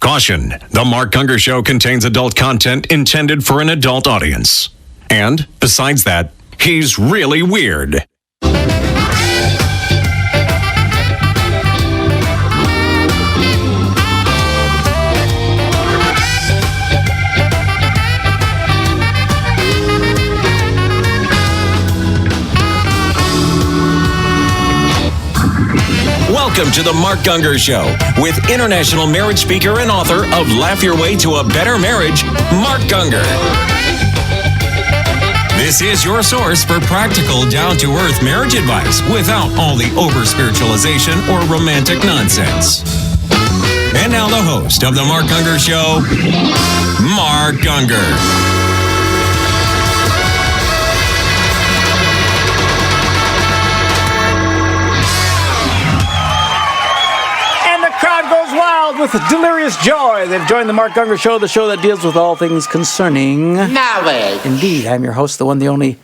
Caution, the Mark Gungor Show contains adult content intended for an adult audience. And, besides that, he's really weird. Welcome to the Mark Gungor Show with international marriage speaker and author of Laugh Your Way to a Better Marriage, Mark Gungor. This is your source for practical, down-to-earth marriage advice without all the over-spiritualization or romantic nonsense. And now the host of the Mark Gungor Show, Mark Gungor. Wild with delirious joy. They've joined the Mark Gungor Show, the show that deals with all things concerning knowledge. Indeed, I'm your host, the one, the only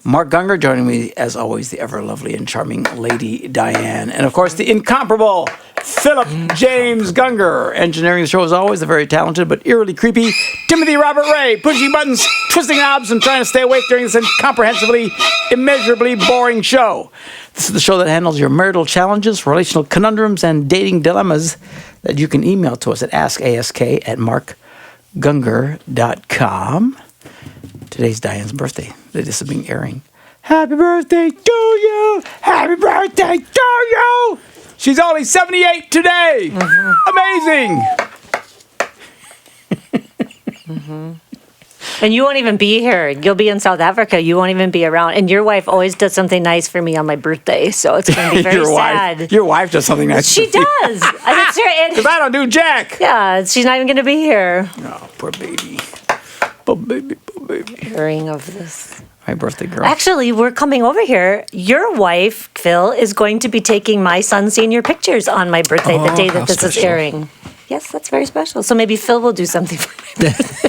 Mark Gungor. Joining me, as always, the ever lovely and charming Lady Diane, and of course, the incomparable Philip James Gungor. Engineering the show, as always, the very talented but eerily creepy Timothy Robert Ray, pushing buttons, twisting knobs, and trying to stay awake during this incomprehensibly, immeasurably boring show. This is the show that handles your marital challenges, relational conundrums, and dating dilemmas that you can email to us at askask@markgungor.com. Today's Diane's birthday. This is being airing. Happy birthday to you! Happy birthday to you! She's only 78 today! Amazing! And you won't even be here. You'll be in South Africa. You won't even be around. And your wife always does something nice for me on my birthday, so it's going to be very sad. Your wife does something nice. She does. Because I don't do jack. Yeah, she's not even going to be here. Oh, poor baby. Poor baby, poor baby. Hearing of this. My birthday girl. Actually, we're coming over here. Your wife, Phil, is going to be taking my son's senior pictures on my birthday, the day that this is airing. Yes, that's very special. So maybe Phil will do something for my birthday.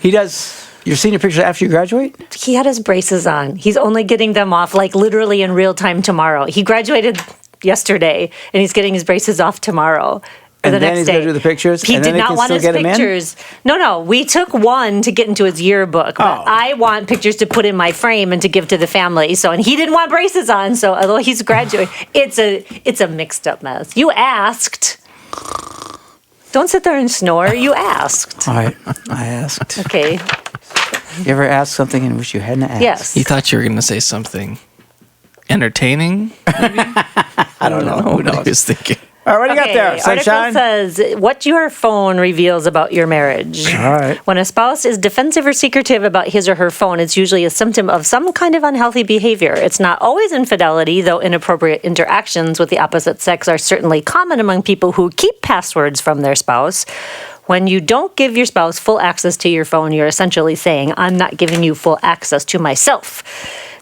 He does your senior picture after you graduate? He had his braces on. He's only getting them off, like, literally in real time tomorrow. He graduated yesterday, and he's getting his braces off tomorrow. And then he's going to do the pictures? He did not want his pictures. No. We took one to get into his yearbook. But I want pictures to put in my frame and to give to the family. So, and he didn't want braces on. So, although he's graduating, it's a mixed up mess. You asked. Don't sit there and snore. You asked. All right. I asked. Okay. You ever asked something in which you hadn't asked? Yes. You thought you were going to say something entertaining? Maybe? I don't know. Who knows? I was thinking. All right, what do you got there, Sunshine? Article says, what your phone reveals about your marriage. All right. When a spouse is defensive or secretive about his or her phone, it's usually a symptom of some kind of unhealthy behavior. It's not always infidelity, though inappropriate interactions with the opposite sex are certainly common among people who keep passwords from their spouse. When you don't give your spouse full access to your phone, you're essentially saying, I'm not giving you full access to myself.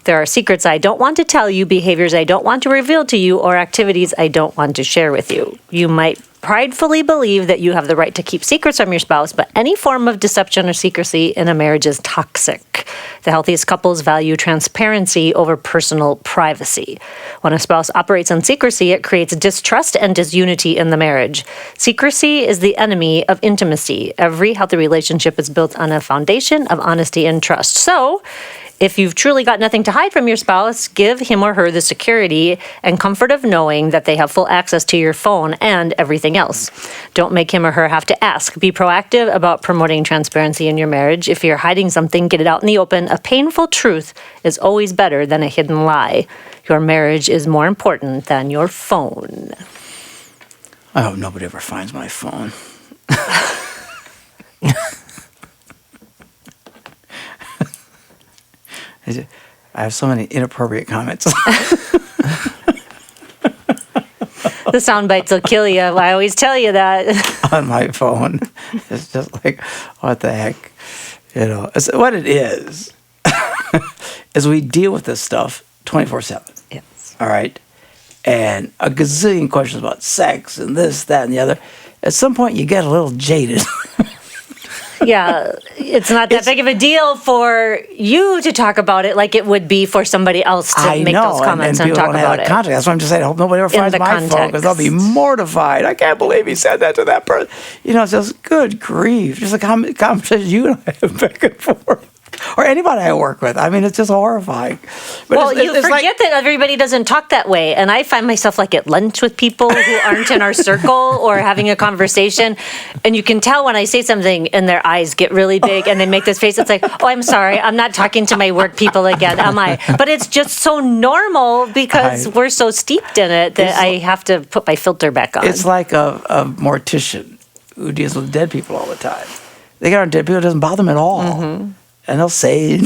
There are secrets I don't want to tell you, behaviors I don't want to reveal to you, or activities I don't want to share with you. You might pridefully believe that you have the right to keep secrets from your spouse, but any form of deception or secrecy in a marriage is toxic. The healthiest couples value transparency over personal privacy. When a spouse operates in secrecy, it creates distrust and disunity in the marriage. Secrecy is the enemy of intimacy. Every healthy relationship is built on a foundation of honesty and trust. So, if you've truly got nothing to hide from your spouse, give him or her the security and comfort of knowing that they have full access to your phone and everything else. Don't make him or her have to ask. Be proactive about promoting transparency in your marriage. If you're hiding something, get it out in the open. A painful truth is always better than a hidden lie. Your marriage is more important than your phone. I hope nobody ever finds my phone. I have so many inappropriate comments. The sound bites will kill you. I always tell you that. On my phone. It's just like, what the heck? You know, it's, what it is we deal with this stuff 24/7. Yes. All right? And a gazillion questions about sex and this, that, and the other. At some point, you get a little jaded. Yeah, It's not that big of a deal for you to talk about it like it would be for somebody else to make those comments and talk about it. Context. That's what I'm just saying. I hope nobody ever finds my phone because they'll be mortified. I can't believe he said that to that person. It's just good grief. Just a conversation you and I have back and forth. Or anybody I work with. I mean, it's just horrifying. But you forget that everybody doesn't talk that way. And I find myself like at lunch with people who aren't in our circle or having a conversation. And you can tell when I say something and their eyes get really big and they make this face. It's like, oh, I'm sorry. I'm not talking to my work people again, am I? But it's just so normal because we're so steeped in it that I have to put my filter back on. It's like a mortician who deals with dead people all the time. They get on dead people. It doesn't bother them at all. Mm-hmm. And they'll say, I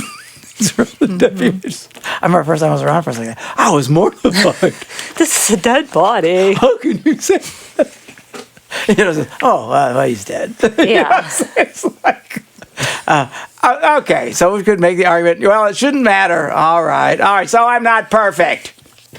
remember the first time I was around for a second, I was mortified. This is a dead body. How can you say that? He's dead. Yeah. It's like, okay, so we could make the argument, well, it shouldn't matter. All right, so I'm not perfect.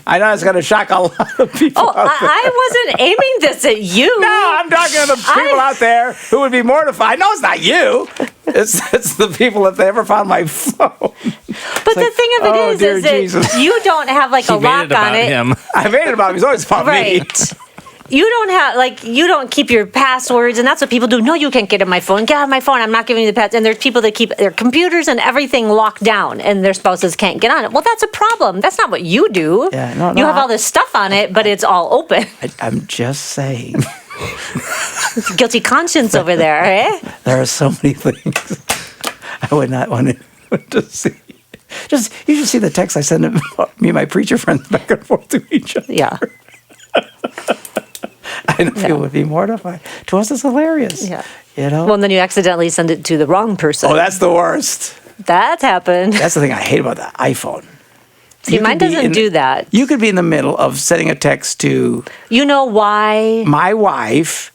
I know it's going to shock a lot of people. I wasn't aiming this at you. No, I'm talking to the people out there who would be mortified. No, it's not you. It's the people if they ever found my phone. But the thing of it is that you don't have like a lock on it. Him. I made it about him. He's always about me. You don't keep your passwords, and that's what people do. No, you can't get in my phone. Get out of my phone. I'm not giving you the password. And there's people that keep their computers and everything locked down, and their spouses can't get on it. Well, that's a problem. That's not what you do. Yeah, no, you have all this stuff on it, but it's all open. I'm just saying. Guilty conscience over there, eh? There are so many things I would not want to see. You should see the text I send me and my preacher friends back and forth to each other. Yeah. I know people would be mortified. To us, it's hilarious. Yeah. Well, and then you accidentally send it to the wrong person. Oh, that's the worst. That's happened. That's the thing I hate about the iPhone. See, mine doesn't do that. You could be in the middle of sending a text to... You know why? My wife,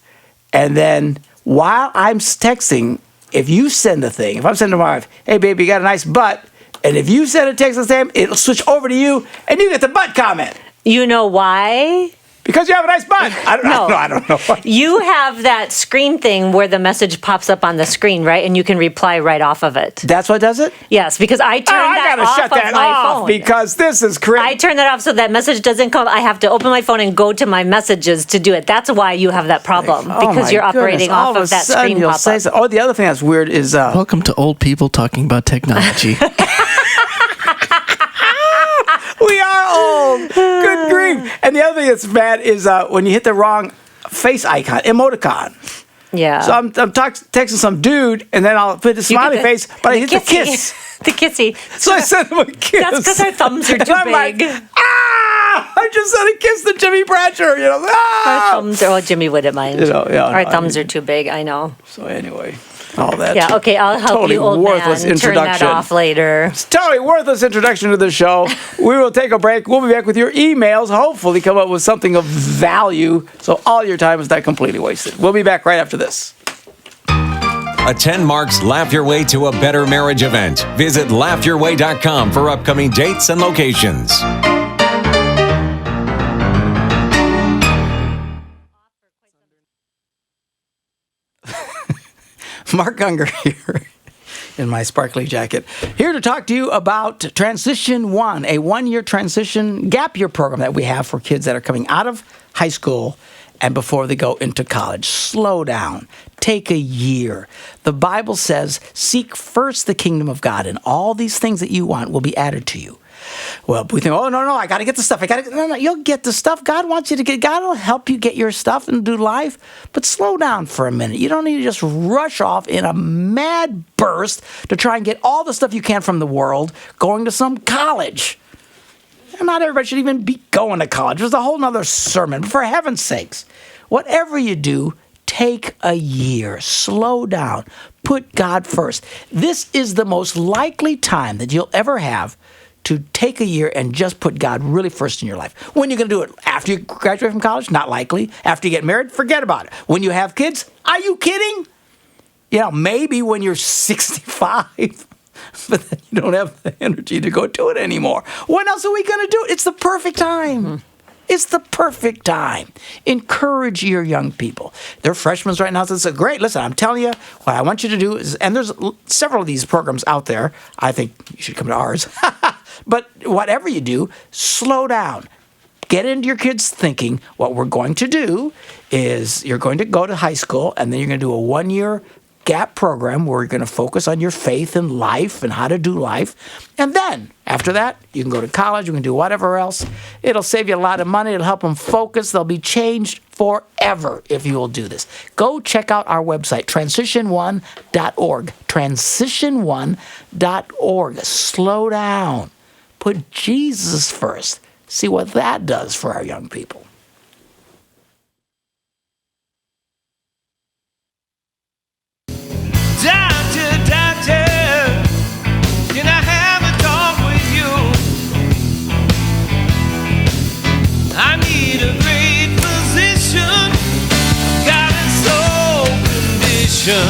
and then while I'm texting, if you send the thing, if I'm sending to my wife, hey, baby, you got a nice butt, and if you send a text to Sam, it'll switch over to you, and you get the butt comment. You know why? Because you have a nice butt. I don't know. You have that screen thing where the message pops up on the screen, right? And you can reply right off of it. That's what does it? Yes, because I turn that off of my phone. Because this is crazy. I turn that off so that message doesn't come. I have to open my phone and go to my messages to do it. That's why you have that problem, because you're operating off of that screen pop-up. So. The other thing that's weird is... Welcome to old people talking about technology. We are old. Good grief. And the other thing that's bad is when you hit the wrong face icon, emoticon. Yeah. So I'm texting some dude, and then I'll put the smiley face, but I hit the kiss. The kissy. So I sent him a kiss. That's because our thumbs are too big. Like, I just sent a kiss to Jimmy Bratcher. Our thumbs are... Oh, Jimmy wouldn't mind. Our thumbs are too big, I know. So anyway... all that. Yeah, okay, I'll help totally you, old worthless man. Turn that off later. It's totally worthless introduction to the show. We will take a break. We'll be back with your emails. Hopefully come up with something of value so all your time is not completely wasted. We'll be back right after this. Attend Mark's Laugh Your Way to a Better Marriage event. Visit laughyourway.com for upcoming dates and locations. Mark Gungor here in my sparkly jacket, here to talk to you about Transition One, a one-year transition gap year program that we have for kids that are coming out of high school and before they go into college. Slow down. Take a year. The Bible says, seek first the kingdom of God, and all these things that you want will be added to you. Well, we think, oh, no, I got to get the stuff. No, you'll get the stuff. God wants you to get. God will help you get your stuff and do life. But slow down for a minute. You don't need to just rush off in a mad burst to try and get all the stuff you can from the world going to some college. And not everybody should even be going to college. There's a whole nother sermon. But for heaven's sakes, whatever you do, take a year. Slow down. Put God first. This is the most likely time that you'll ever have to take a year and just put God really first in your life. When you're going to do it? After you graduate from college? Not likely. After you get married? Forget about it. When you have kids? Are you kidding? Maybe when you're 65, but then you don't have the energy to go do it anymore. When else are we going to do it? It's the perfect time. It's the perfect time. Encourage your young people. They're freshmen right now. So it's great. Listen, I'm telling you, what I want you to do is, and there's several of these programs out there. I think you should come to ours. But whatever you do, slow down. Get into your kids' thinking. What we're going to do is you're going to go to high school, and then you're going to do a 1-year gap program where you're going to focus on your faith and life and how to do life. And then after that, you can go to college, you can do whatever else. It'll save you a lot of money. It'll help them focus. They'll be changed forever if you will do this. Go check out our website, transition1.org. Transition1.org. Slow down. Put Jesus first. See what that does for our young people. Doctor, can I have a talk with you? I need a great physician, got a soul condition.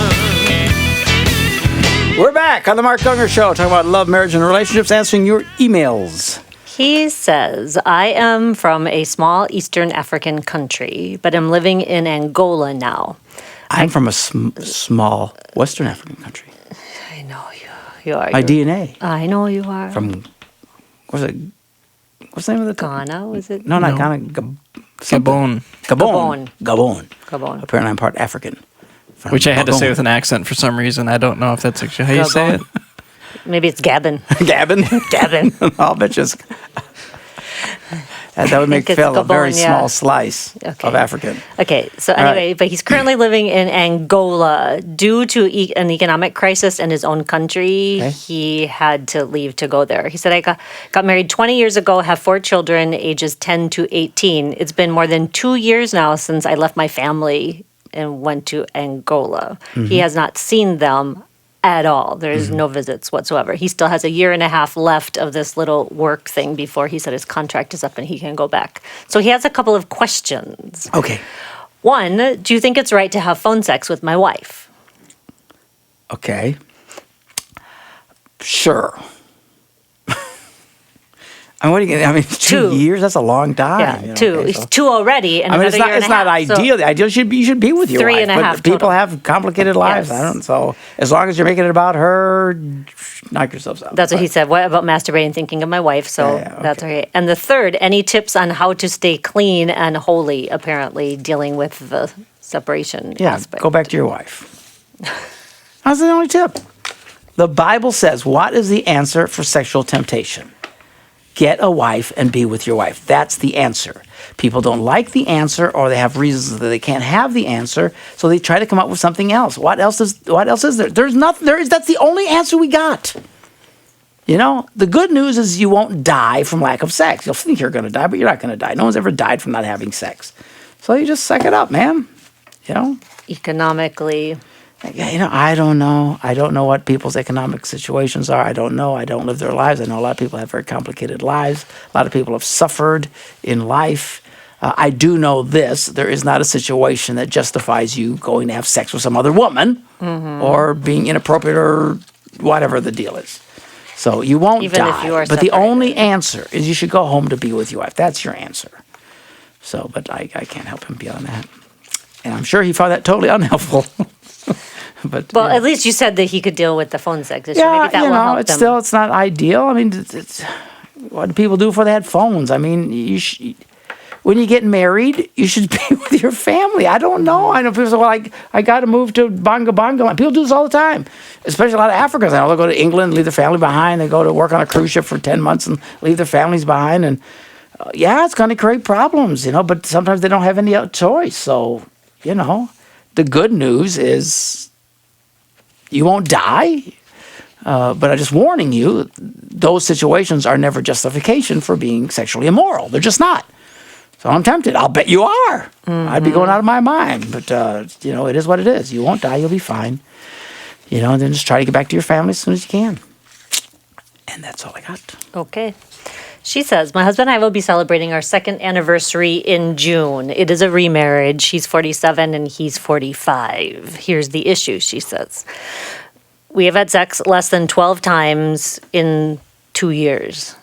We're back on the Mark Gungor Show, talking about love, marriage, and relationships, answering your emails. He says, I am from a small Eastern African country, but I'm living in Angola now. I'm from a small Western African country. I know you are. My DNA. I know you are. From, what's the name of the Ghana, was it? No, not No. Ghana. Gabon. Gabon. Apparently I'm part African. From Which I had to say Gabon. with an accent for some reason. I don't know if that's actually how you say it. Maybe it's Gabon. Gabon? Gabon. I'll bet you that would make think it's Phil a very Gabon, yeah. small slice of African. Okay, so All right. anyway, but he's currently living in Angola. Due to an economic crisis in his own country, Okay. he had to leave to go there. He said, I got married 20 years ago, have 4 children, ages 10 to 18. It's been more than 2 years now since I left my family and went to Angola. He has not seen them at all. There's no visits whatsoever. He still has a year and a half left of this little work thing before he said his contract is up and he can go back. So he has a couple of questions. Okay. One, do you think it's right to have phone sex with my wife? Okay. Sure. I mean, what are you gonna, I mean, 2 2. years? That's a long time. Yeah, you know, 2. okay, It's so- 2 already, and I mean, another year and it's a not half. So- ideal. The ideal you should be with your 3 wife. and a but half people total. have complicated lives. Yes. I don't. So as long as you're making it about her, knock yourselves out. That's what he said. What about masturbating, thinking of my wife? So Yeah, that's okay. okay. And the third, any tips on how to stay clean and holy, apparently, dealing with the separation Yeah, aspect? go back to your wife. That's the only tip. The Bible says, what is the answer for sexual temptation? Get a wife and be with your wife. That's the answer. People don't like the answer, or they have reasons that they can't have the answer, so they try to come up with something else. What else is there? There's nothing. That's the only answer we got. You know, the good news is you won't die from lack of sex. You'll think you're going to die, but you're not going to die. No one's ever died from not having sex. So you just suck it up, man. You know? Economically. You know, I don't know. I don't know what people's economic situations are. I don't know. I don't live their lives. I know a lot of people have very complicated lives. A lot of people have suffered in life. I do know this. There is not a situation that justifies you going to have sex with some other woman or being inappropriate or whatever the deal is. So you won't Even if die. you are But the separated. only answer is you should go home to be with your wife. That's your answer. So, but I can't help him beyond that. And I'm sure he found that totally unhelpful. But Well, yeah. at least you said that he could deal with the phone sex issue. Maybe that you will know, help it's them. still, it's not ideal. I mean, what do people do before they had phones? I mean, when you get married, you should be with your family. I don't know. I know people say, well, I got to move to Bonga Bonga. People do this all the time, especially a lot of Africans. I know they'll go to England, leave their family behind. They go to work on a cruise ship for 10 months and leave their families behind. And yeah, it's going to create problems, you know, but sometimes they don't have any other choice. So, you know, the good news is you won't die. But I'm just warning you, those situations are never justification for being sexually immoral. They're just not. So I'm tempted. I'll bet you are. I'd be going out of my mind. But, you know, it is what it is. You won't die. You'll be fine. You know, and then just try to get back to your family as soon as you can. And that's all I got. Okay. She says, my husband and I will be celebrating our 2nd anniversary in June. It is a remarriage. He's 47 and he's 45. Here's the issue, she says. We have had sex less than 12 times in 2 years.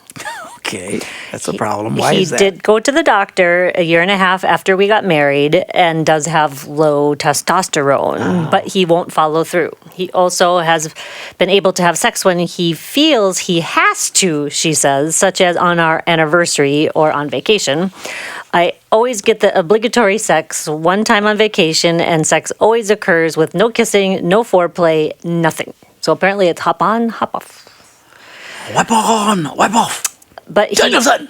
Okay, that's a problem. Why he is that? did go to the doctor a year and a half after we got married and does have low testosterone, but he won't follow through. He also has been able to have sex when he feels he has to, she says, such as on our anniversary or on vacation. I always get the obligatory sex one time on vacation, and sex always occurs with no kissing, no foreplay, nothing. So apparently it's hop on, hop off. Wipe on, wipe off. But he, Danielson,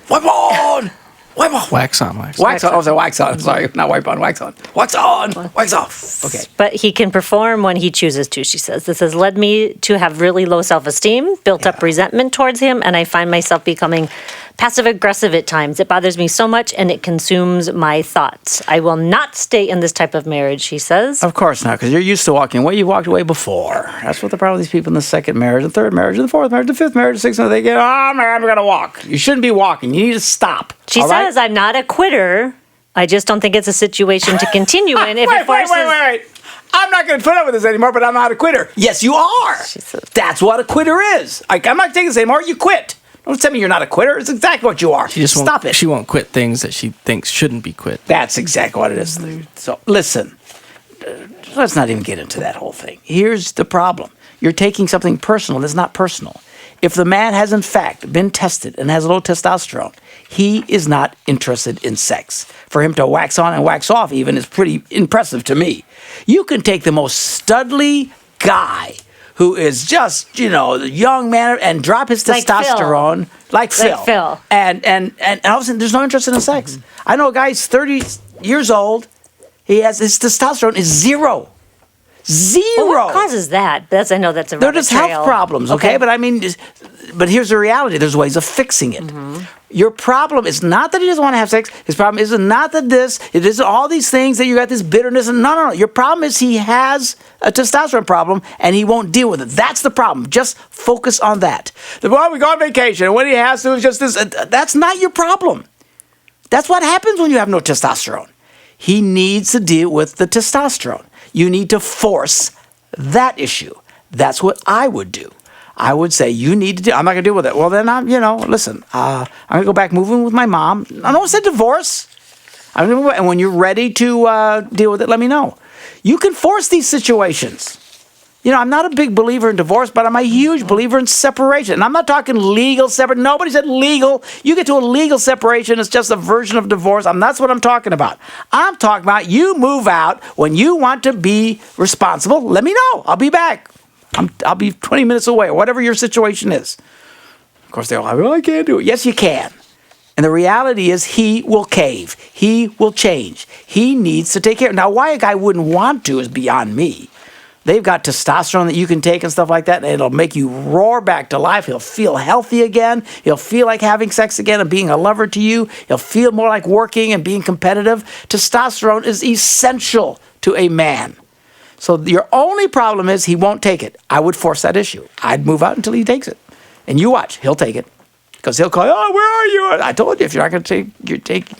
wipe on, wipe off. Wax on, wax. Wax on. Oh, so wax on. Sorry, not wipe on, wax on. Wax on, wax off. Okay. But he can perform when he chooses to, she says. This has led me to have really low self-esteem, built up resentment towards him, and I find myself becoming passive-aggressive at times. It bothers me so much, and it consumes my thoughts. I will not stay in this type of marriage, she says. Of course not, because you're used to walking away. You walked away before. That's what the problem with these people in the second marriage, the third marriage, the fourth marriage, the fifth marriage, the sixth marriage. They get, oh, man, I'm going to walk. You shouldn't be walking. You need to stop. She says, I'm not a quitter. I just don't think it's a situation to continue in. If it forces... Wait. I'm not going to put up with this anymore, but I'm not a quitter. Yes, you are. says- That's what a quitter is. Like, I'm not taking this anymore. You quit. Don't tell me you're not a quitter. It's exactly what you are. She just Stop it. She won't quit things that she thinks shouldn't be quit. That's exactly what it is. So, listen, let's not even get into that whole thing. Here's the problem. You're taking something personal that's not personal. If the man has, in fact, been tested and has low testosterone, he is not interested in sex. For him to wax on and wax off even is pretty impressive to me. You can take the most studly guy who is just, the young man, and drop his Like testosterone like Phil. And all of a sudden, there's no interest in sex. I know a guy, he's 30 years old. His testosterone is zero. Zero. Well, what causes that? I know that's a They're just rabbit health trail. problems, okay? But here's the reality. There's ways of fixing it. Your problem is not that he doesn't want to have sex. His problem is not that it isn't all these things that you got this bitterness. And no. Your problem is he has a testosterone problem and he won't deal with it. That's the problem. Just focus on that. We go on vacation and when he has to, it's just this. That's not your problem. That's what happens when you have no testosterone. He needs to deal with the testosterone. You need to force that issue. That's what I would do. I would say, you need to do, I'm not going to deal with it. Well, then listen, I'm going to go back moving with my mom. I don't say divorce. And when you're ready to deal with it, let me know. You can force these situations. I'm not a big believer in divorce, but I'm a huge believer in separation. And I'm not talking legal separation. Nobody said legal. You get to a legal separation, it's just a version of divorce. That's what I'm talking about. I'm talking about you move out when you want to be responsible. Let me know. I'll be back. I'll be 20 minutes away, or whatever your situation is. Of course, they're all like, I can't do it. Yes, you can. And the reality is he will cave. He will change. He needs to take care. Now, why a guy wouldn't want to is beyond me. They've got testosterone that you can take and stuff like that, and it'll make you roar back to life. He'll feel healthy again. He'll feel like having sex again and being a lover to you. He'll feel more like working and being competitive. Testosterone is essential to a man. So your only problem is he won't take it. I would force that issue. I'd move out until he takes it. And you watch, he'll take it. Because he'll call, oh, where are you? I told you, if you're not going to take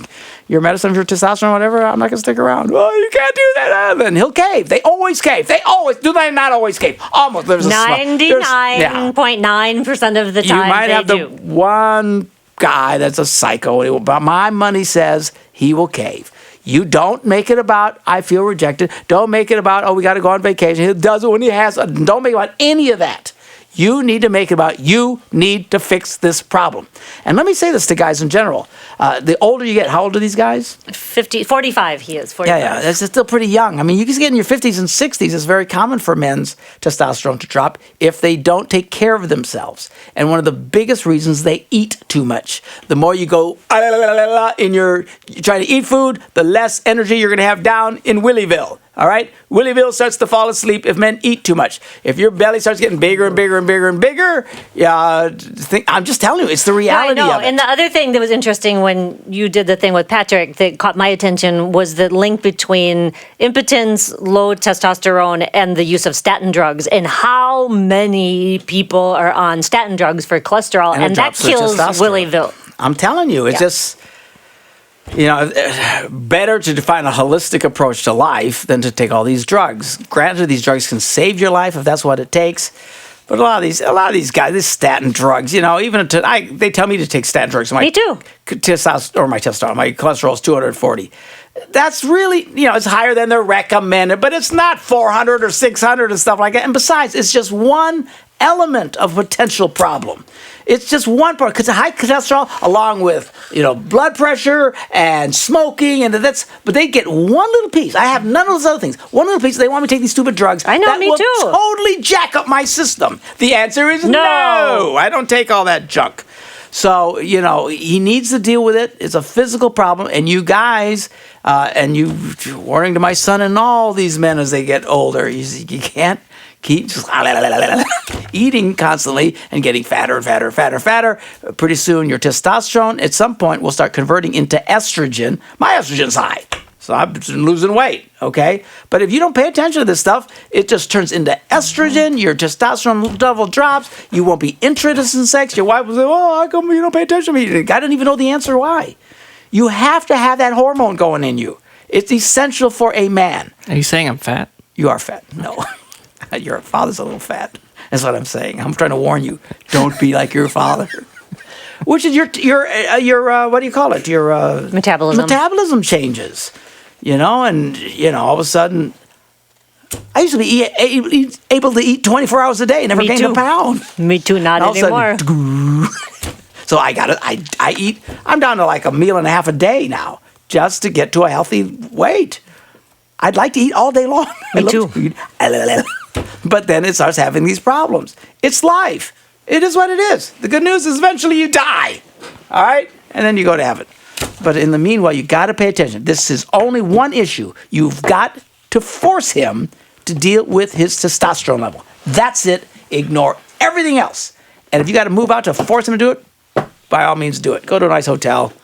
your medicine for testosterone or whatever, I'm not going to stick around. Oh, you can't do that. Then he'll cave. They always cave. Do they not always cave? Almost. There's 99.9% of the time you might they have do. The one guy that's a psycho, but my money says he will cave. You don't make it about, I feel rejected. Don't make it about, we got to go on vacation. He does it when he has. Don't make it about any of that. You need to make it about you need to fix this problem. And let me say this to guys in general. The older you get, how old are these guys? 45 he is. 45. Yeah, that's still pretty young. I mean, you can get in your 50s and 60s. It's very common for men's testosterone to drop if they don't take care of themselves. And one of the biggest reasons, they eat too much. The more you go you're trying to eat food, the less energy you're going to have down in Willieville. All right? Willieville starts to fall asleep if men eat too much. If your belly starts getting bigger and bigger and bigger and bigger, I'm just telling you, it's the reality of it. And the other thing that was interesting when you did the thing with Patrick that caught my attention was the link between impotence, low testosterone, and the use of statin drugs, and how many people are on statin drugs for cholesterol, and that kills Willieville. I'm telling you, it's just... better to define a holistic approach to life than to take all these drugs. Granted, these drugs can save your life if that's what it takes, But a lot of these guys, this statin drugs, even they tell me to take statin drugs. Me too. My testosterone, my cholesterol is 240. That's really, it's higher than they're recommended, but it's not 400 or 600 and stuff like that. And besides, it's just one element of potential problem. It's just one part, because high cholesterol, along with blood pressure and smoking, but they get one little piece. I have none of those other things. One little piece. They want me to take these stupid drugs. I know, that me will too. Totally jack up my system. The answer is no. I don't take all that junk. So he needs to deal with it. It's a physical problem, and you guys, and you warning to my son and all these men as they get older, you can't keep just eating constantly and getting fatter and fatter and fatter and fatter. Pretty soon your testosterone at some point will start converting into estrogen. My estrogen's high, so I'm losing weight, okay? But if you don't pay attention to this stuff, it just turns into estrogen. Your testosterone level drops. You won't be interested in sex. Your wife will say, how come you don't pay attention to me? I don't even know the answer why. You have to have that hormone going in you. It's essential for a man. Are you saying I'm fat? You are fat. No. Your father's a little fat. That's what I'm saying. I'm trying to warn you. Don't be like your father. Which is your what do you call it? Your metabolism. Metabolism changes. And all of a sudden, I used to be able to eat 24 hours a day and never gain a pound. Me too. Not anymore. So I eat. I'm down to like a meal and a half a day now, just to get to a healthy weight. I'd like to eat all day long. Me too. But then it starts having these problems. It's life. It is what it is. The good news is eventually you die. All right? And then you go to heaven. But in the meanwhile, you got to pay attention. This is only one issue. You've got to force him to deal with his testosterone level. That's it. Ignore everything else. And if you got to move out to force him to do it, by all means do it. Go to a nice hotel.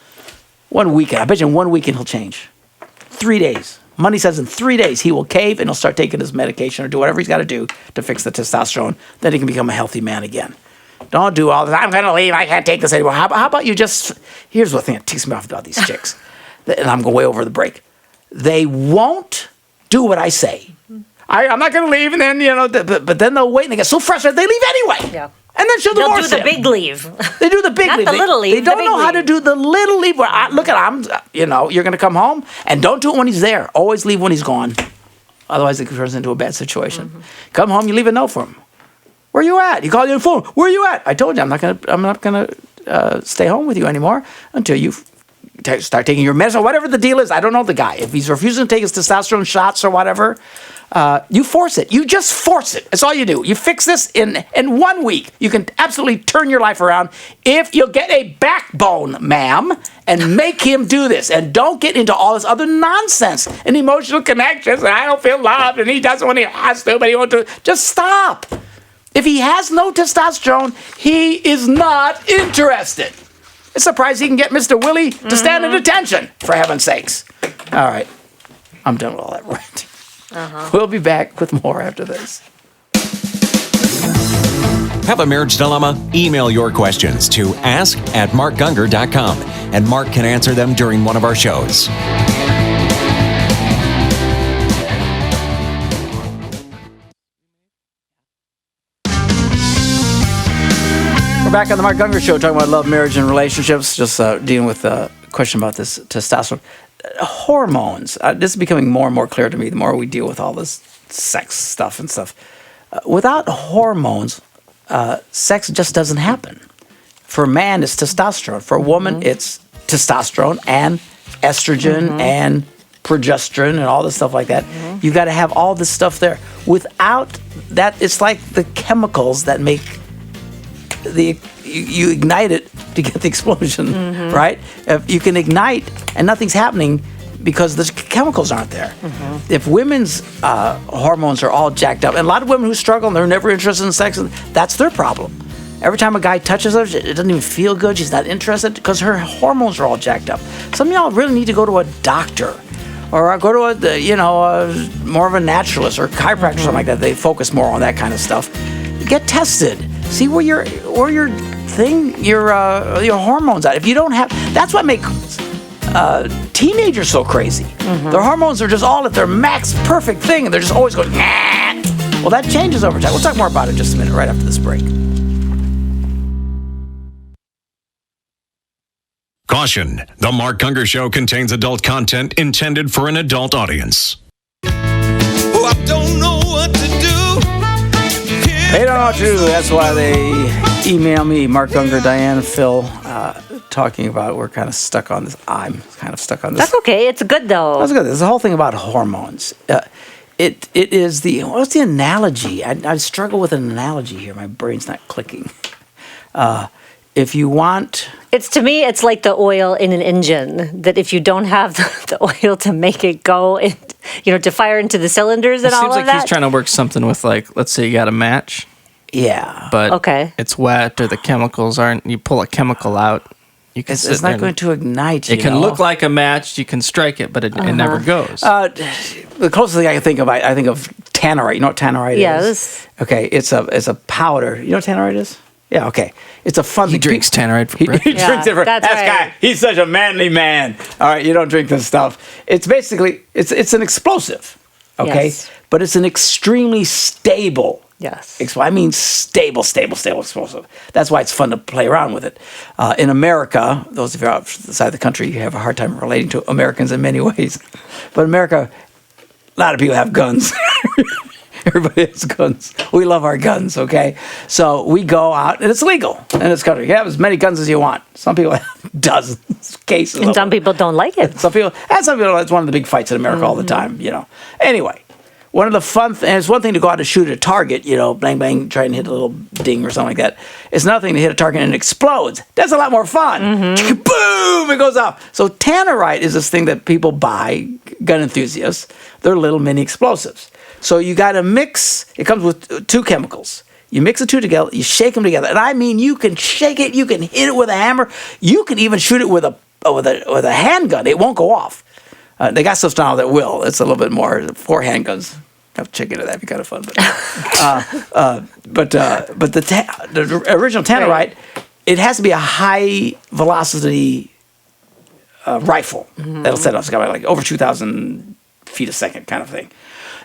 1 weekend. I bet you in 1 weekend he'll change. 3 days. Money says in 3 days he will cave and he'll start taking his medication or do whatever he's got to do to fix the testosterone. Then he can become a healthy man again. Don't do all this. I'm going to leave. I can't take this anymore. How about you just... Here's the thing that ticks me off about these chicks. And I'm going way over the break. They won't do what I say. I'm not going to leave. And then, but then they'll wait and they get so frustrated they leave anyway. Yeah. And then she'll divorce They'll do the him. big leave. They do the big Not leave. the little leave. They don't the know big how to leave. do the little leave. Look at you're going to come home and don't do it when he's there. Always leave when he's gone. Otherwise, it turns into a bad situation. Mm-hmm. Come home, you leave a note for him. Where you at? He called you on the phone. Where are you at? I told you I'm not gonna stay home with you anymore until you start taking your medicine, whatever the deal is. I don't know the guy. If he's refusing to take his testosterone shots or whatever, you force it. You just force it. That's all you do. You fix this in 1 week. You can absolutely turn your life around if you'll get a backbone, ma'am, and make him do this. And don't get into all this other nonsense and emotional connections. And I don't feel loved, and he doesn't when he has to, but he won't do it. Just stop. If he has no testosterone, he is not interested. It's surprised he can get Mr. Willie to stand at attention, for heaven's sakes. All right. I'm done with all that rant. We'll be back with more after this. Have a marriage dilemma? Email your questions to ask@markgungor.com, and Mark can answer them during one of our shows. We're back on the Mark Gungor Show talking about love, marriage, and relationships. Just dealing with a question about this testosterone. Hormones. This is becoming more and more clear to me the more we deal with all this sex stuff and stuff. Without hormones, sex just doesn't happen. For a man, it's testosterone. For a woman, it's testosterone and estrogen and progesterone and all this stuff like that. You've got to have all this stuff there. Without that, it's like the chemicals that make you ignite it to get the explosion, right? If you can ignite and nothing's happening because the chemicals aren't there. If women's hormones are all jacked up, and a lot of women who struggle and they're never interested in sex, that's their problem. Every time a guy touches her, it doesn't even feel good. She's not interested because her hormones are all jacked up. Some of y'all really need to go to a doctor or go to more of a naturalist or chiropractor or something like that. They focus more on that kind of stuff. Get tested. See where your hormones at. If you don't have, that's what makes teenagers so crazy. Their hormones are just all at their max perfect thing, and they're just always going, nah. Well, that changes over time. We'll talk more about it in just a minute, right after this break. Caution, the Mark Gungor Show contains adult content intended for an adult audience. Oh, I don't know what to do. They don't know what to do. That's why they email me, Mark Gungor, Diane, Phil, talking about we're kind of stuck on this. I'm kind of stuck on this. That's okay. It's good, though. That's good. There's a whole thing about hormones. It is what's the analogy? I struggle with an analogy here. My brain's not clicking. If you want... To me, it's like the oil in an engine, that if you don't have the oil to make it go, to fire into the cylinders and all of that. It seems like he's trying to work something with, like, let's say you got a match. Yeah. But it's wet or the chemicals aren't, you pull a chemical out. You can it's not going to ignite. It can look like a match. You can strike it, but it never goes. The closest thing I can think of, I think of tannerite. You know what tannerite is? Okay, it's a powder. You know what tannerite is? Yeah, okay. It's a fun thing. He drinks tannerite for breakfast. He drinks it for that's right. guy. He's such a manly man. All right, you don't drink this stuff. It's basically it's an explosive. Okay, Yes. but it's an extremely stable. Yes. I mean stable explosive. That's why it's fun to play around with it. In America, those of you outside the country, you have a hard time relating to Americans in many ways. But America, a lot of people have guns. Everybody has guns. We love our guns, okay? So we go out, and it's legal in this country. You can have as many guns as you want. Some people have dozens cases. And some people don't like it. Some people, it's one of the big fights in America all the time, Anyway, one of the fun things, it's one thing to go out and shoot a target, bang, bang, try and hit a little ding or something like that. It's another thing to hit a target and it explodes. That's a lot more fun. Boom, it goes off. So tannerite is this thing that people buy, gun enthusiasts. They're little mini explosives. So you got to mix, it comes with two chemicals. You mix the two together, you shake them together. And I mean, you can shake it, you can hit it with a hammer, you can even shoot it with a handgun. It won't go off. They got stuff now that will. It's a little bit more for handguns. Have to check into that. It'd be kind of fun. But the original tannerite, it has to be a high velocity rifle that'll set off. It's got like over 2,000 feet a second kind of thing.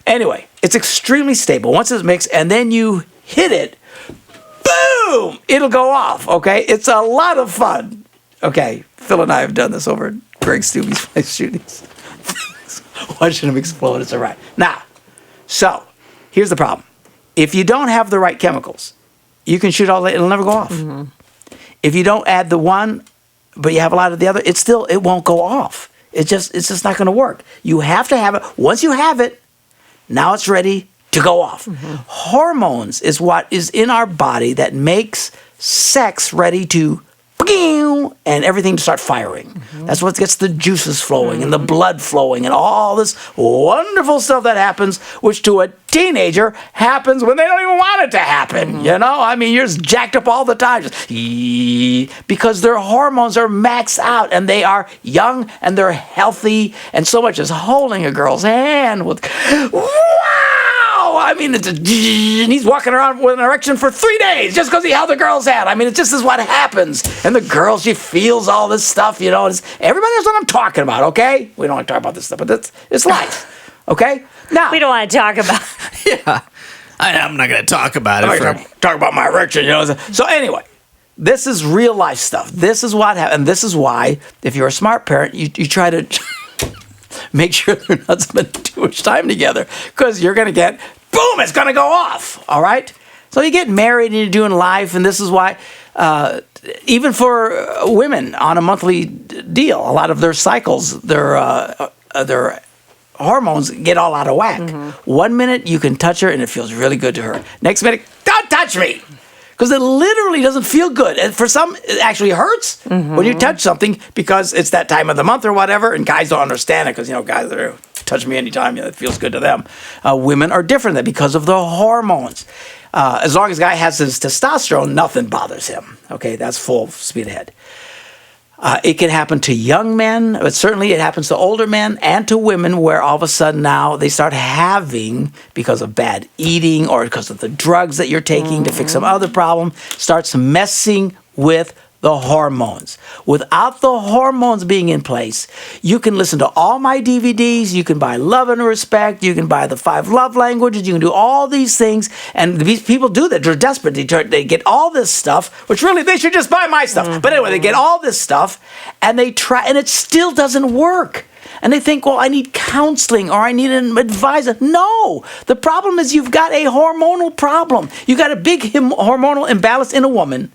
Anyway, it's extremely stable. Once it's mixed, and then you hit it, boom, it'll go off, okay? It's a lot of fun. Okay, Phil and I have done this over at Greg Stubbe's place shootings. Watching them explode, it's all right. Now, so, here's the problem. If you don't have the right chemicals, you can shoot all day, it'll never go off. If you don't add the one, but you have a lot of the other, it won't go off. It's just not going to work. You have to have it. Once you have it, now it's ready to go off. Hormones is what is in our body that makes sex ready to and everything to start firing. That's what gets the juices flowing and the blood flowing and all this wonderful stuff that happens, which to a teenager happens when they don't even want it to happen. I mean, you're just jacked up all the time. Because their hormones are maxed out and they are young and they're healthy, and so much as holding a girl's hand with, I mean, and he's walking around with an erection for 3 days just because he held the girl's hand. I mean, it just is what happens. And the girl, she feels all this stuff, everybody knows what I'm talking about, okay? We don't want to talk about this stuff, but it's life, okay? Now, We don't want to talk about Yeah. I'm not going to talk about it. Talk about my erection, So anyway, this is real life stuff. This is what happens, and this is why, if you're a smart parent, you try to make sure they're not spending too much time together, because you're going to get, boom, it's going to go off, all right? So you get married and you're doing life, and this is why, even for women on a monthly deal, a lot of their cycles, their hormones get all out of whack. 1 minute you can touch her and it feels really good to her. Next minute, don't touch me! Because it literally doesn't feel good. And for some, it actually hurts when you touch something because it's that time of the month or whatever, and guys don't understand it because, guys are touch me anytime, it feels good to them. Women are different than because of the hormones. As long as a guy has his testosterone, nothing bothers him. Okay, that's full speed ahead. It can happen to young men, but certainly it happens to older men and to women where all of a sudden now they start having, because of bad eating or because of the drugs that you're taking to fix some other problem, starts messing with the hormones. Without the hormones being in place, you can listen to all my DVDs, you can buy Love and Respect, you can buy the 5 love languages, you can do all these things, and these people do that. They're desperate. They get all this stuff, which really they should just buy my stuff. But anyway, they get all this stuff, and they try, and it still doesn't work. And they think, well, I need counseling or I need an advisor. No, the problem is you've got a hormonal problem. You've got a big hormonal imbalance in a woman.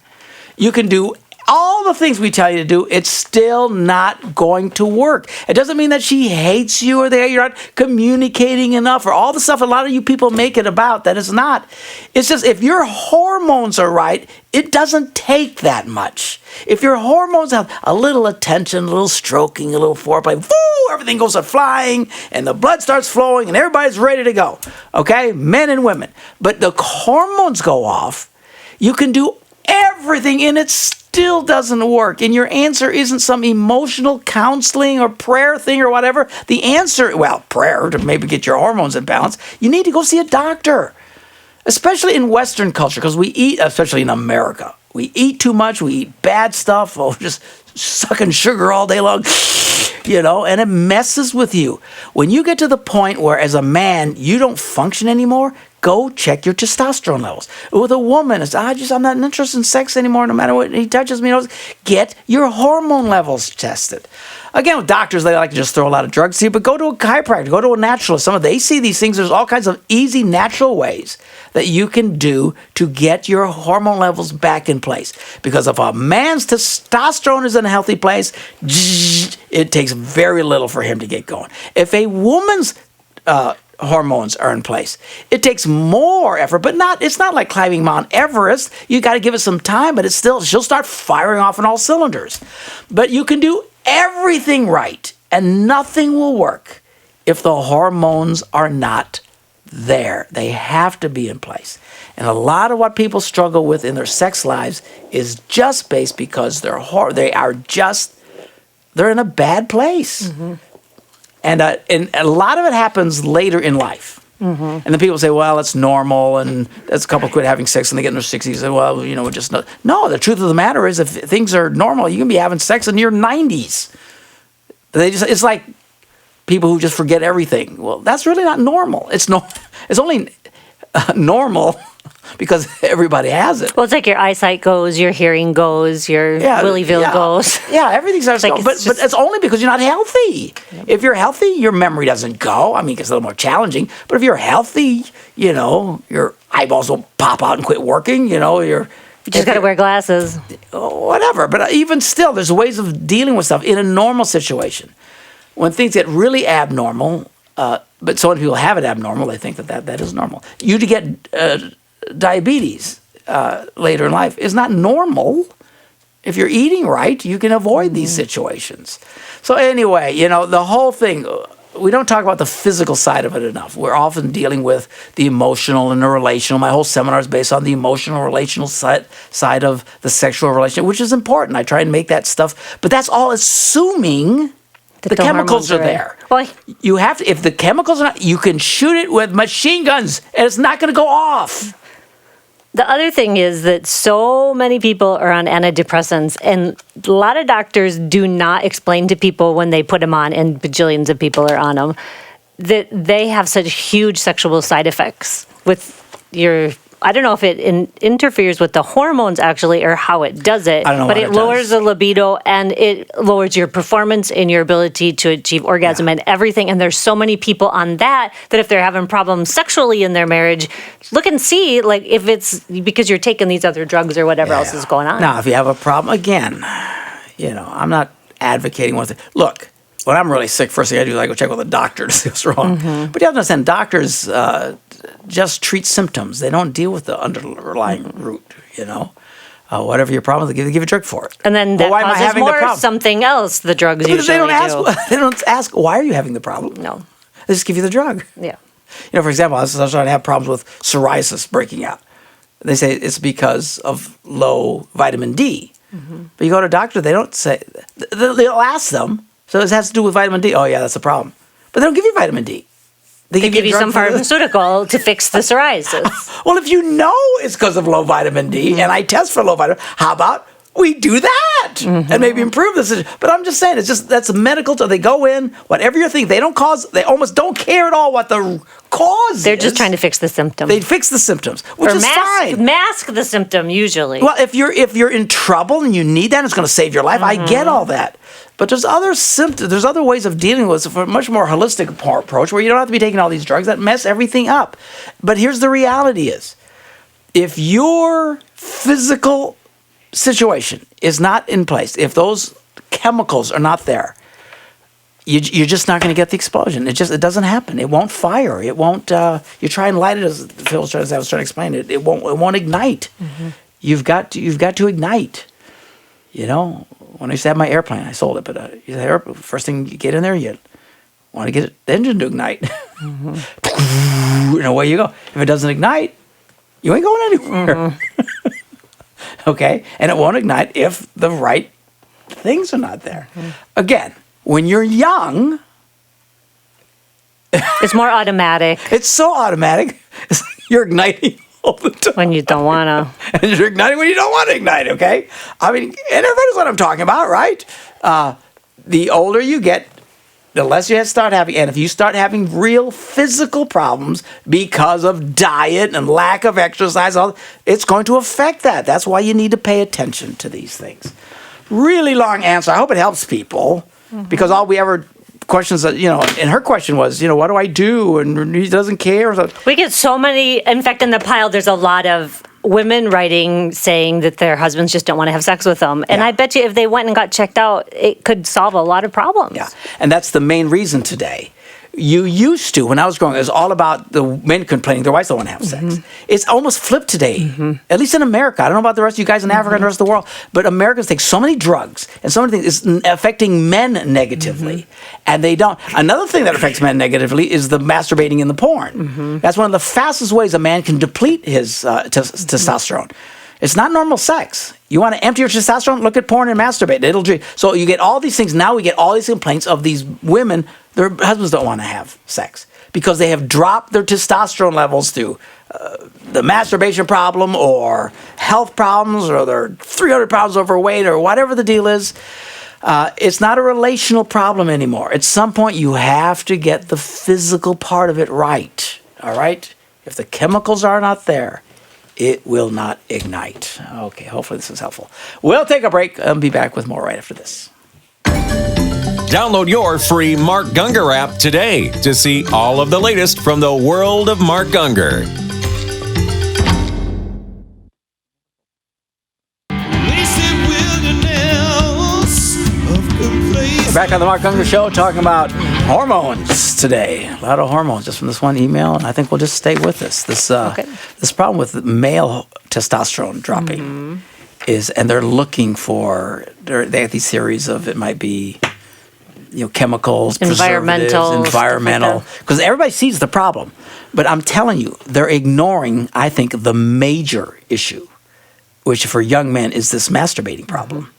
You can do all the things we tell you to do, it's still not going to work. It doesn't mean that she hates you or that you're not communicating enough or all the stuff a lot of you people make it about that it's not. It's just if your hormones are right, it doesn't take that much. If your hormones have a little attention, a little stroking, a little foreplay, woo, everything goes flying and the blood starts flowing and everybody's ready to go. Okay? Men and women. But the hormones go off, you can do everything and it still doesn't work. And your answer isn't some emotional counseling or prayer thing or whatever. The answer, well, prayer to maybe get your hormones in balance. You need to go see a doctor, especially in Western culture, because we eat, especially in America, we eat too much. We eat bad stuff. Oh, just sucking sugar all day long, and it messes with you. When you get to the point where as a man, you don't function anymore, go check your testosterone levels. With a woman, it's, I'm not interested in sex anymore, no matter what he touches me. Get your hormone levels tested. Again, with doctors, they like to just throw a lot of drugs to you, but go to a chiropractor, go to a naturalist. They see these things. There's all kinds of easy, natural ways that you can do to get your hormone levels back in place. Because if a man's testosterone is in a healthy place, it takes very little for him to get going. If a woman's hormones are in place, it takes more effort, but it's not like climbing Mount Everest. You got to give it some time, but she'll start firing off on all cylinders. But you can do everything right, and nothing will work if the hormones are not there. They have to be in place. And a lot of what people struggle with in their sex lives is just based because they're in a bad place. Mm-hmm. And a lot of it happens later in life. Mm-hmm. And then people say, well, it's normal, and as a couple quit having sex and they get in their 60s, and well, we just know. No, the truth of the matter is if things are normal, you can be having sex in your 90s. It's like people who just forget everything. Well, that's really not normal. It's only normal because everybody has it. Well, it's like your eyesight goes, your hearing goes, your Willyville goes. Yeah, everything starts going. But it's only because you're not healthy. Yep. If you're healthy, your memory doesn't go. It's a little more challenging. But if you're healthy, your eyeballs will pop out and quit working. You just got to wear glasses. Whatever. But even still, there's ways of dealing with stuff in a normal situation. When things get really abnormal, but so many people have it abnormal, they think that is normal. You to get diabetes later in life is not normal. If you're eating right, you can avoid these situations. So anyway, the whole thing, we don't talk about the physical side of it enough. We're often dealing with the emotional and the relational. My whole seminar is based on the emotional, relational side of the sexual relationship, which is important. I try and make that stuff, but that's all assuming the chemicals are there. Well, you have to, if the chemicals are not, you can shoot it with machine guns and it's not going to go off. The other thing is that so many people are on antidepressants, and a lot of doctors do not explain to people when they put them on, and bajillions of people are on them, that they have such huge sexual side effects with your... I don't know if it interferes with the hormones actually or how it does it, but it lowers the libido and it lowers your performance and your ability to achieve orgasm and everything. And there's so many people on that if they're having problems sexually in their marriage, look and see if it's because you're taking these other drugs or whatever else is going on. Now, if you have a problem, again, I'm not advocating one thing. Look, when I'm really sick, first thing I do is I go check with a doctor to see what's wrong. Mm-hmm. But you have to understand, doctors just treat symptoms. They don't deal with the underlying root, whatever your problem is, they give you a drug for it. And then that causes more something else, the drugs usually they don't ask, why are you having the problem? No. They just give you the drug. Yeah. For example, I was starting to have problems with psoriasis breaking out. They say it's because of low vitamin D. Mm-hmm. But you go to a doctor, they don't say, they'll ask them, so it has to do with vitamin D. Oh, yeah, that's a problem. But they don't give you vitamin D. They give you some pharmaceutical to fix the psoriasis. Well, if you know it's because of low vitamin D, and I test for low vitamin, how about we do that and maybe improve this. But I'm just saying, that's a medical. So they go in, whatever you're thinking, they almost don't care at all what the cause is. They're just trying to fix the symptom. They fix the symptoms, which is fine. Mask the symptom usually. Well, if you're in trouble and you need that, it's going to save your life. I get all that. But there's other symptoms. There's other ways of dealing with it for a much more holistic approach where you don't have to be taking all these drugs that mess everything up. But here's the reality is, if your physical situation is not in place, if those chemicals are not there, you're just not going to get the explosion. It doesn't happen. It won't fire. It won't. You try and light it, as Phil was trying to explain it. It won't ignite. You've got to ignite. You know, when I used to have my airplane, I sold it, but first thing you get in there, you want to get the engine to ignite. And away you go. If it doesn't ignite, you ain't going anywhere. Okay? And it won't ignite if the right things are not there. Again, when you're young, it's more automatic. It's so automatic. You're igniting all the time. When you don't want to. And you're igniting when you don't want to ignite, okay? I mean, and everybody knows what I'm talking about, right? The older you get, the less you start having, and if you start having real physical problems because of diet and lack of exercise, it's going to affect that. That's why you need to pay attention to these things. Really long answer. I hope it helps people, because all we ever questions that, and her question was, what do I do? And he doesn't care. We get so many. In fact, in the pile, there's a lot of women writing saying that their husbands just don't want to have sex with them. And I bet you if they went and got checked out, it could solve a lot of problems. Yeah, and that's the main reason today. You used to, when I was growing up, it was all about the men complaining their wives don't want to have sex. It's almost flipped today, at least in America. I don't know about the rest of you guys in Africa and the rest of the world, but Americans take so many drugs and so many things. It's affecting men negatively, and they don't. Another thing that affects men negatively is the masturbating and the porn. That's one of the fastest ways a man can deplete his testosterone. It's not normal sex. You want to empty your testosterone? Look at porn and masturbate. So you get all these things. Now we get all these complaints of these women. Their husbands don't want to have sex because they have dropped their testosterone levels through the masturbation problem or health problems, or they're 300 pounds overweight, or whatever the deal is. It's not a relational problem anymore. At some point, you have to get the physical part of it right. All right? If the chemicals are not there, it will not ignite. Okay, hopefully this is helpful. We'll take a break and be back with more right after this. Download your free Mark Gungor app today to see all of the latest from the world of Mark Gungor. We're back on the Mark Gungor Show talking about hormones today. A lot of hormones just from this one email, and I think we'll just stay with this. This problem with male testosterone dropping is, and they're looking for, they have these theories of, it might be, chemicals, environmental, because everybody sees the problem. But I'm telling you, they're ignoring, I think, the major issue, which for young men is this masturbating problem.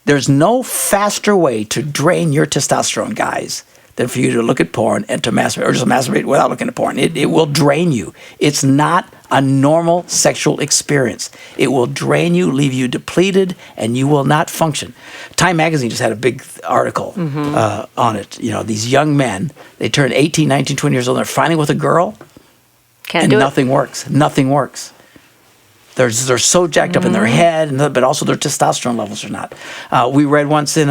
There's no faster way to drain your testosterone, guys, than for you to look at porn and to masturbate, or just masturbate without looking at porn. It will drain you. It's not a normal sexual experience. It will drain you, leave you depleted, and you will not function. Time Magazine just had a big article on it. These young men, they turn 18, 19, 20 years old, they're finally with a girl, and nothing works. Nothing works. They're so jacked up in their head, but also their testosterone levels are not. We read once in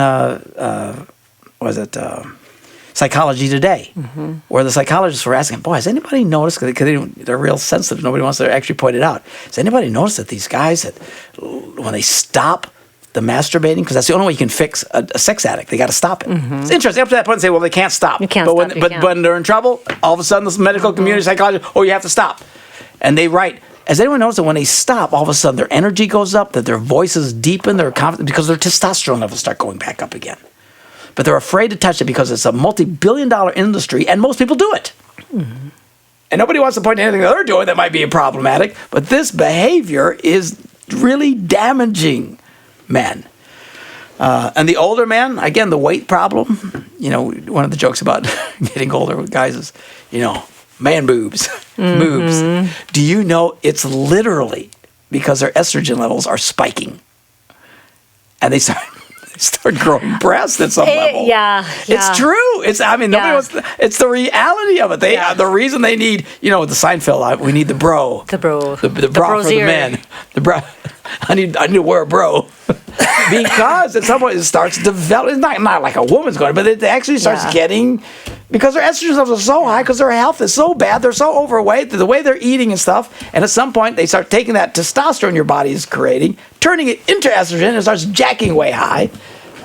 Psychology Today, where the psychologists were asking, boy, has anybody noticed, because they're real sensitive, nobody wants to actually point it out, has anybody noticed that these guys, that when they stop the masturbating, because that's the only way you can fix a sex addict, they got to stop it. It's interesting, up to that point, they say, well, they can't stop. But when they're in trouble, all of a sudden, this medical community psychologist, you have to stop. And they write, has anyone noticed that when they stop, all of a sudden their energy goes up, that their voices deepen, their confidence, because their testosterone levels start going back up again. But they're afraid to touch it because it's a multi-billion-dollar industry, and most people do it. And nobody wants to point to anything that they're doing that might be problematic, but this behavior is really damaging men. And the older men, again, the weight problem, one of the jokes about getting older with guys is, man boobs, boobs. Do you know it's literally because their estrogen levels are spiking? and they start growing breasts at some level. Yeah. It's true. Nobody wants it's the reality of it. The reason they need, with the Seinfeld, we need the bro. The bro. The bra for the men. The bra. I need to wear a bro. Because at some point it starts developing. It's not like a woman's going, but it actually starts getting, because their estrogen levels are so high, because their health is so bad, they're so overweight, the way they're eating and stuff, and at some point they start taking that testosterone your body is creating, turning it into estrogen, and it starts jacking way high,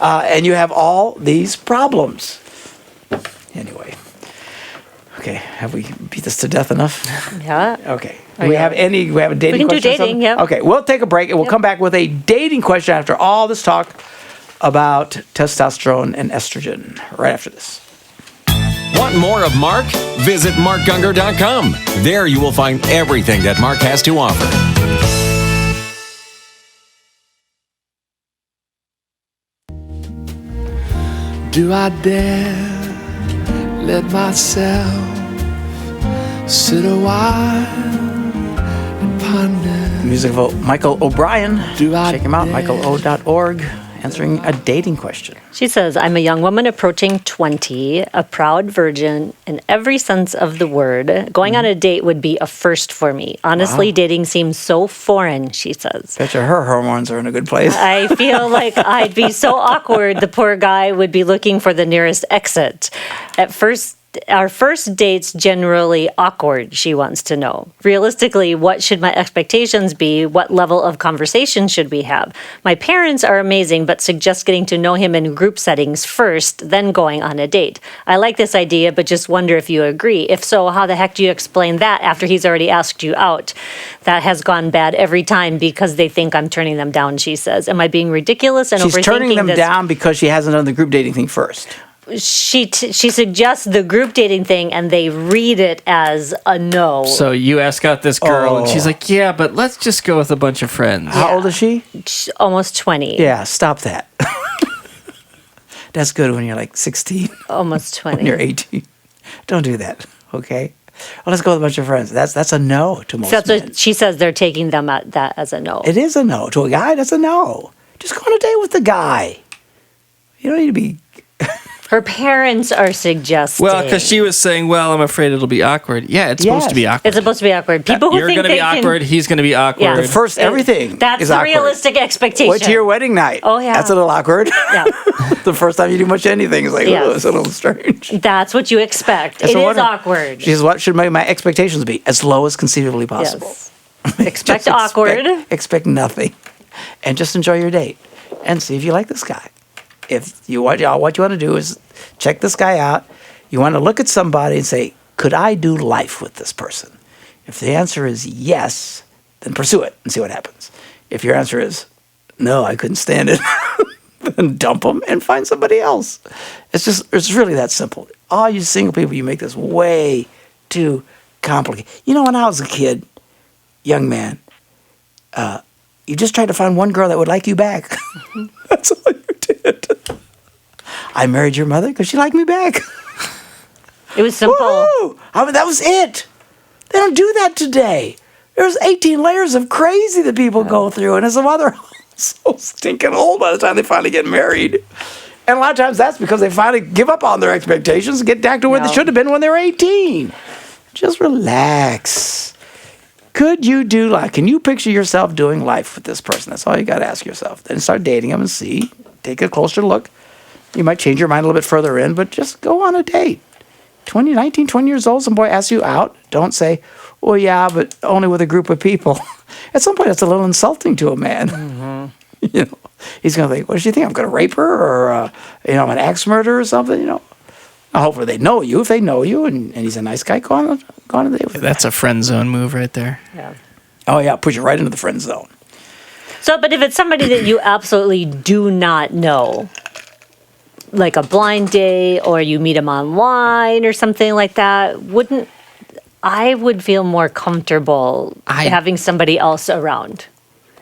and you have all these problems. Anyway. Okay, have we beat this to death enough? Yeah. Okay. Do we have a dating question? We can do dating, yeah. Okay, we'll take a break and we'll come back with a dating question after all this talk about testosterone and estrogen right after this. Want more of Mark? Visit markgungor.com. There you will find everything that Mark has to offer. Do I dare let myself sit a while and ponder? Music of Michael O'Brien. Do I Check him out, dare? michaelo.org, answering a dating question. She says, I'm a young woman approaching 20, a proud virgin in every sense of the word. Going on a date would be a first for me. Honestly, dating seems so foreign, she says. Betcha her hormones are in a good place. I feel like I'd be so awkward. The poor guy would be looking for the nearest exit. Our first date's generally awkward, she wants to know. Realistically, what should my expectations be? What level of conversation should we have? My parents are amazing, but suggest getting to know him in group settings first, then going on a date. I like this idea, but just wonder if you agree. If so, how the heck do you explain that after he's already asked you out? That has gone bad every time because they think I'm turning them down, she says. Am I being ridiculous and She's overthinking turning them this? down because she hasn't done the group dating thing first. She suggests the group dating thing, and they read it as a no. So you ask out this girl, and she's like, yeah, but let's just go with a bunch of friends. How old is she? Almost 20. Yeah, stop that. That's good when you're like 16. Almost 20. When you're 18. Don't do that, okay? Well, let's go with a bunch of friends. That's a no to most That's men. what she says. They're taking them at that as a no. It is a no. To a guy, that's a no. Just go on a date with the guy. You don't need to be... Her parents are suggesting. Well, because she was saying, well, I'm afraid it'll be awkward. Yeah, it's supposed to be awkward. It's supposed to be awkward. People who You're think going to they be awkward. can... He's going to be awkward. Yeah. The first everything That's is the awkward. realistic expectation. Wait till your wedding night. Oh, yeah. That's a little awkward. Yeah. The first time you do much anything is like, Yes. oh, it's a little strange. That's what you expect. That's It what is I- awkward. She says, what should my expectations be? As low as conceivably possible. Yes. Expect awkward. Expect nothing. And just enjoy your date. And see if you like this guy. If you what you want to do is check this guy out. You want to look at somebody and say, could I do life with this person? If the answer is yes, then pursue it and see what happens. If your answer is no, I couldn't stand it, then dump them and find somebody else. It's really that simple. All you single people, you make this way too complicated. You know, when I was a kid, young man, you just tried to find one girl that would like you back. That's all you did. I married your mother because she liked me back. It was simple. Woo! That was it. They don't do that today. There's 18 layers of crazy that people go through, and as a mother, so stinking old by the time they finally get married. And a lot of times that's because they finally give up on their expectations and get back to where they should have been when they were 18. Just relax. Could you do life? Can you picture yourself doing life with this person? That's all you got to ask yourself. Then start dating them and see. Take a closer look. You might change your mind a little bit further in, but just go on a date. 19, 20 years old, some boy asks you out. Don't say, well, yeah, but only with a group of people. At some point, it's a little insulting to a man. Mm-hmm. You know, he's going to think, what does she think? I'm going to rape her, or I'm an axe murderer or something. You know, hopefully they know you. If they know you and he's a nice guy, go on a date with him. That's a friend zone move right there. Yeah. Oh yeah, push you right into the friend zone. So, but if it's somebody that you absolutely do not know, like a blind date, or you meet them online or something like that, I would feel more comfortable having somebody else around.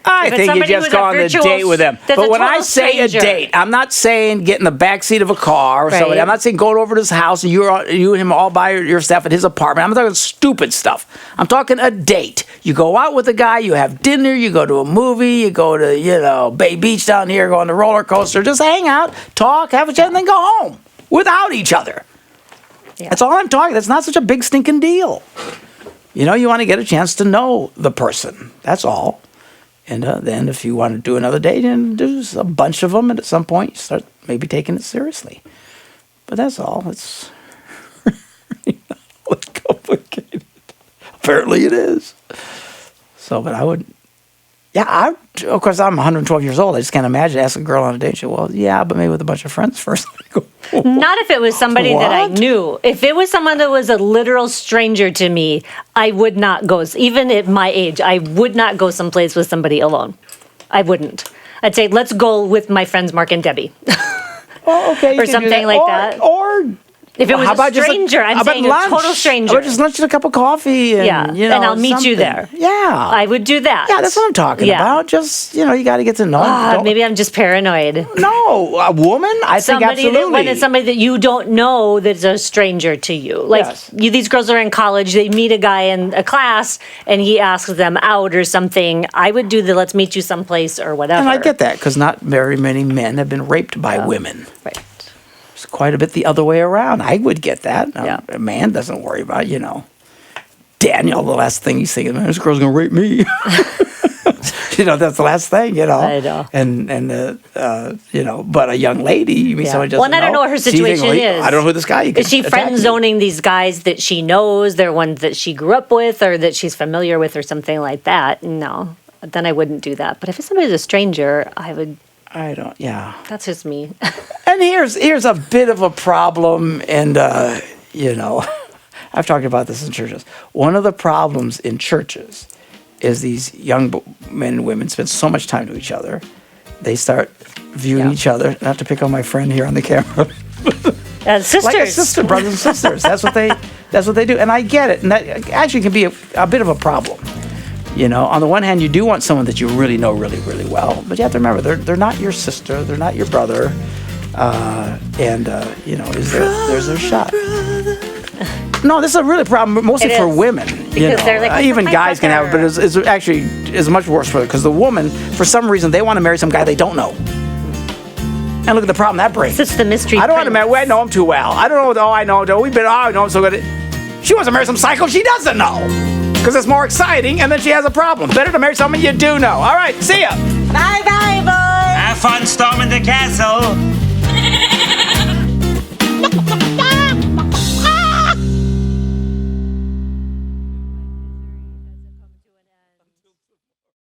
I If it's think you somebody just who's go a on the virtual- date with them. that's But a when I total say stranger. a date, I'm not saying get in the backseat of a car or Right. somebody. I'm not saying go over to his house and you and him all by yourself at his apartment. I'm not talking stupid stuff. I'm talking a date. You go out with a guy, you have dinner, you go to a movie, you go to, Bay Beach down here, go on the roller coaster, just hang out, talk, have a chat, and then go home without each other. Yeah. That's all I'm talking. That's not such a big stinking deal. You want to get a chance to know the person. That's all. And then if you want to do another date, and do a bunch of them, and at some point you start maybe taking it seriously. But that's all. It's really complicated. Apparently it is. So, but I would, of course, I'm 112 years old. I just can't imagine asking a girl on a date. She, well, yeah, but maybe with a bunch of friends first. Not if it was somebody that I What? knew. If it was someone that was a literal stranger to me, I would not go. Even at my age, I would not go someplace with somebody alone. I wouldn't. I'd say, let's go with my friends Mark and Debbie. Oh, okay. Or something like that. Or If it was how a about just stranger, I'm how about saying a total stranger. Or just lunch and a cup of coffee. And, Yeah, and I'll meet you something. there. Yeah. I would do that. Yeah, that's what I'm talking Yeah. about. Just, you got to get to know them. Maybe I'm just paranoid. No, a woman? I think absolutely. When it's somebody that you don't know that's a stranger to you. Like Yes. these girls are in college, they meet a guy in a class and he asks them out or something. I would do the let's meet you someplace or whatever. And I get that because not very many men have been raped by women. Right. It's quite a bit the other way around. I would get that. Yeah. A man doesn't worry about, Daniel, the last thing he's thinking, man, this girl's going to rape me. That's the last thing, I know. And but a young lady, you mean someone doesn't Well, and I don't know what her So you think, situation well, is. I don't know who this guy Is she friend zoning these guys that she knows? They're ones that she grew up with or that she's familiar with or something like that? No. Then I wouldn't do that. But if it's somebody's a stranger, I would. I don't, yeah. That's just me. And here's a bit of a problem, and I've talked about this in churches. One of the problems in churches is these young men and women spend so much time to each other, they start viewing each other. Not to pick on my friend here on the camera, Sisters. like a sister, brothers and sisters. That's what they do, and I get it. And that actually can be a bit of a problem. On the one hand, you do want someone that you really know really, really well, but you have to remember they're not your sister, they're not your brother, there's their shot. No, this is a really problem, mostly It for is. women. Because they're like, even "What's my guys can have it, but it's actually much worse for it because the woman, for some reason, they want to marry some guy they don't know. And look at the problem that brings. It's the mystery. I don't want to prince. marry. I know him too well. I don't know. Oh, I know. I know him so good. She wants to marry some psycho she doesn't know because it's more exciting, and then she has a problem. Better to marry someone you do know. All right, see ya. Bye, bye, boy. Have fun storming the castle.